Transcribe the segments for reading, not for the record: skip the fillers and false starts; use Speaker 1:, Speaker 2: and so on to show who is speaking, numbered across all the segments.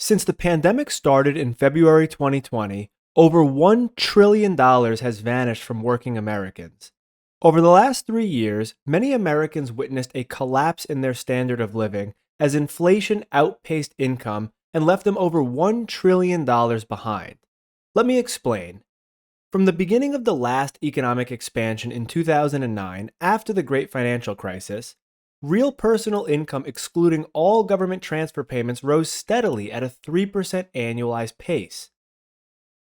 Speaker 1: Since the pandemic started in February 2020, over $1 trillion has vanished from working Americans. Over the last 3 years, many Americans witnessed a collapse in their standard of living as inflation outpaced income and left them over $1 trillion behind. Let me explain. From the beginning of the last economic expansion in 2009, after the Great Financial Crisis, real personal income excluding all government transfer payments rose steadily at a 3% annualized pace.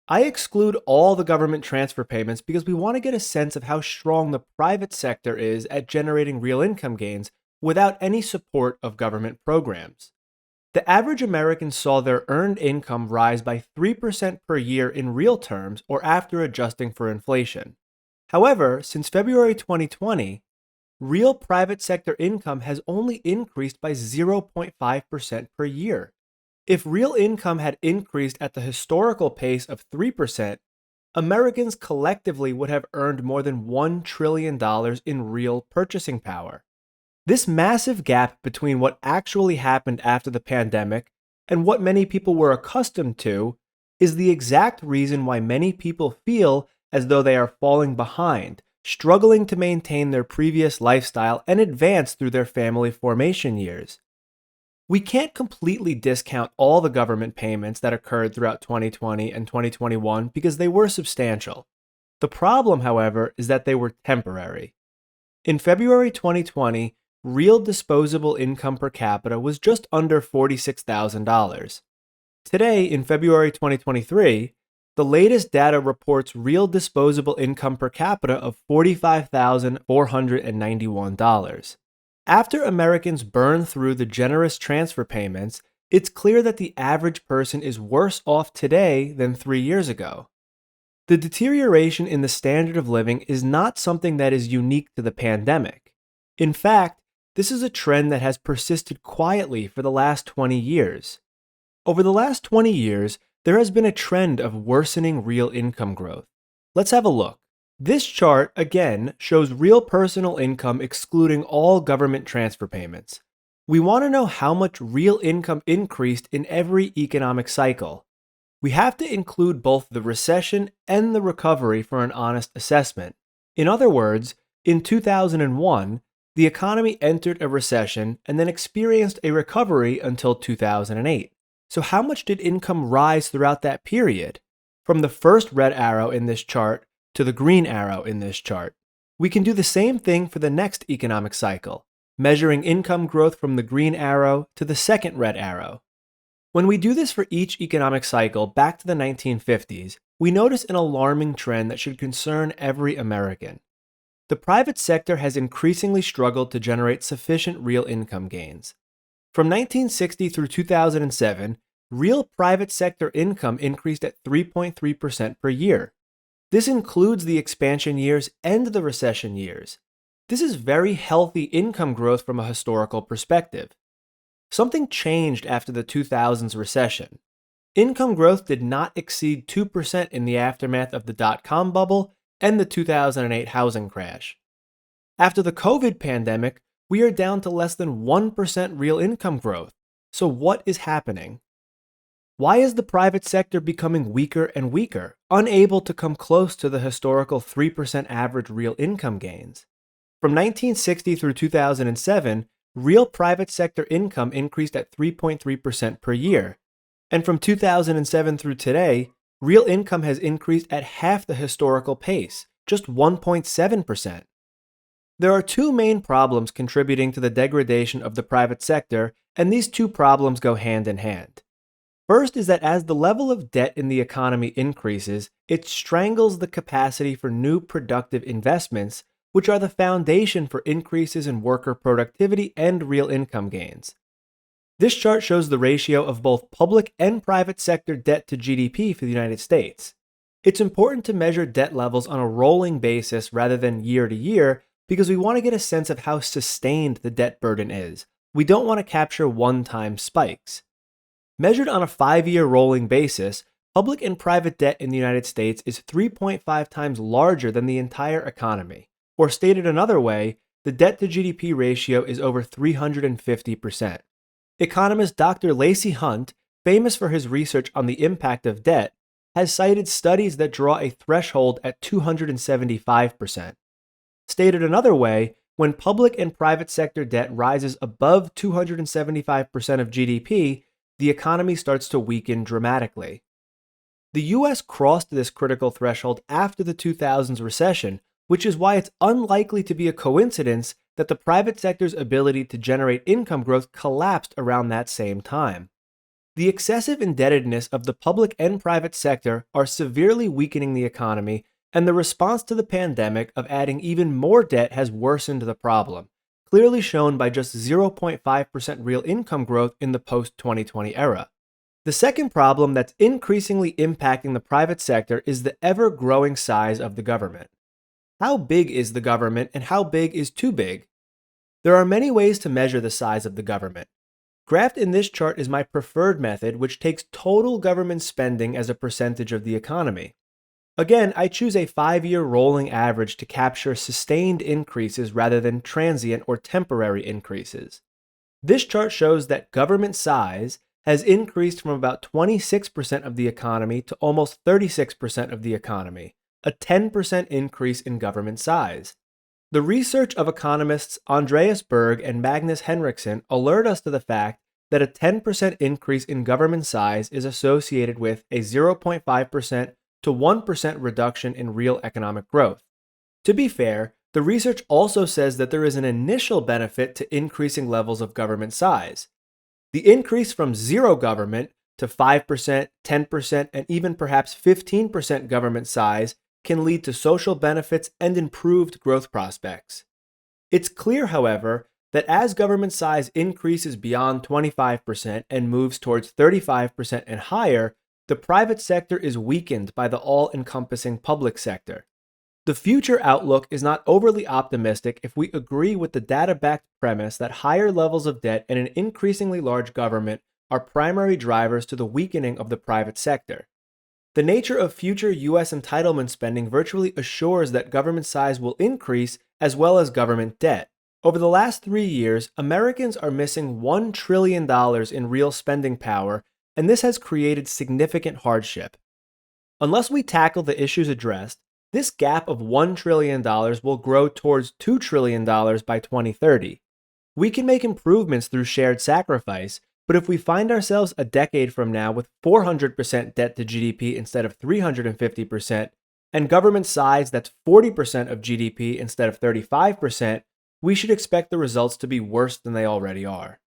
Speaker 1: I exclude all the government transfer payments because we want to get a sense of how strong the private sector is at generating real income gains without any support of government programs. The average American saw their earned income rise by 3% per year in real terms or after adjusting for inflation. However, since February 2020, real private sector income has only increased by 0.5% per year. If real income had increased at the historical pace of 3%, Americans collectively would have earned more than $1 trillion in real purchasing power. This massive gap between what actually happened after the pandemic and what many people were accustomed to is the exact reason why many people feel as though they are falling behind, struggling to maintain their previous lifestyle and advance through their family formation years. We can't completely discount all the government payments that occurred throughout 2020 and 2021 because they were substantial. The problem, however, is that they were temporary. In February 2020, real disposable income per capita was just under $46,000. Today, in February 2023, the latest data reports real disposable income per capita of $45,491. After Americans burn through the generous transfer payments, it's clear that the average person is worse off today than 3 years ago. The deterioration in the standard of living is not something that is unique to the pandemic. In fact, this is a trend that has persisted quietly for the last 20 years. Over the last 20 years, there has been a trend of worsening real income growth. Let's have a look. This chart, again, shows real personal income excluding all government transfer payments. We want to know how much real income increased in every economic cycle. We have to include both the recession and the recovery for an honest assessment. In other words, in 2001, the economy entered a recession and then experienced a recovery until 2008. So how much did income rise throughout that period? From the first red arrow in this chart to the green arrow in this chart. We can do the same thing for the next economic cycle, measuring income growth from the green arrow to the second red arrow. When we do this for each economic cycle back to the 1950s, we notice an alarming trend that should concern every American. The private sector has increasingly struggled to generate sufficient real income gains. From 1960 through 2007, real private sector income increased at 3.3% per year. This includes the expansion years and the recession years. This is very healthy income growth from a historical perspective. Something changed after the 2000s recession. Income growth did not exceed 2% in the aftermath of the dot-com bubble and the 2008 housing crash. After the COVID pandemic, we are down to less than 1% real income growth. So what is happening? Why is the private sector becoming weaker and weaker, unable to come close to the historical 3% average real income gains? From 1960 through 2007, real private sector income increased at 3.3% per year. And from 2007 through today, real income has increased at half the historical pace, just 1.7%. There are two main problems contributing to the degradation of the private sector, and these two problems go hand in hand. First is that as the level of debt in the economy increases, it strangles the capacity for new productive investments, which are the foundation for increases in worker productivity and real income gains. This chart shows the ratio of both public and private sector debt to GDP for the United States. It's important to measure debt levels on a rolling basis rather than year to year because we want to get a sense of how sustained the debt burden is. We don't want to capture one-time spikes. Measured on a 5-year rolling basis, public and private debt in the United States is 3.5 times larger than the entire economy. Or stated another way, the debt to GDP ratio is over 350%. Economist Dr. Lacey Hunt famous for his research on the impact of debt, has cited studies that draw a threshold at 275%. Stated another way, when public and private sector debt rises above 275% of GDP, the economy starts to weaken dramatically. The US crossed this critical threshold after the 2000s recession, which is why it's unlikely to be a coincidence that the private sector's ability to generate income growth collapsed around that same time. The excessive indebtedness of the public and private sector are severely weakening the economy, and the response to the pandemic of adding even more debt has worsened the problem, clearly shown by just 0.5% real income growth in the post-2020 era. The second problem that's increasingly impacting the private sector is the ever-growing size of the government. How big is the government and how big is too big? There are many ways to measure the size of the government. Graphed in this chart is my preferred method, which takes total government spending as a percentage of the economy. Again, I choose a 5-year rolling average to capture sustained increases rather than transient or temporary increases. This chart shows that government size has increased from about 26% of the economy to almost 36% of the economy, a 10% increase in government size. The research of economists Andreas Berg and Magnus Henriksson alert us to the fact that a 10% increase in government size is associated with a 0.5% to 1% reduction in real economic growth. To be fair, the research also says that there is an initial benefit to increasing levels of government size. The increase from zero government to 5%, 10%, and even perhaps 15% government size can lead to social benefits and improved growth prospects. It's clear, however, that as government size increases beyond 25% and moves towards 35% and higher, the private sector is weakened by the all-encompassing public sector. The future outlook is not overly optimistic if we agree with the data-backed premise that higher levels of debt and an increasingly large government are primary drivers to the weakening of the private sector. The nature of future US entitlement spending virtually assures that government size will increase as well as government debt. Over the last 3 years, Americans are missing $1 trillion in real spending power, and this has created significant hardship. Unless we tackle the issues addressed, this gap of $1 trillion will grow towards $2 trillion by 2030. We can make improvements through shared sacrifice, but if we find ourselves a decade from now with 400% debt to GDP instead of 350%, and government size that's 40% of GDP instead of 35%, we should expect the results to be worse than they already are.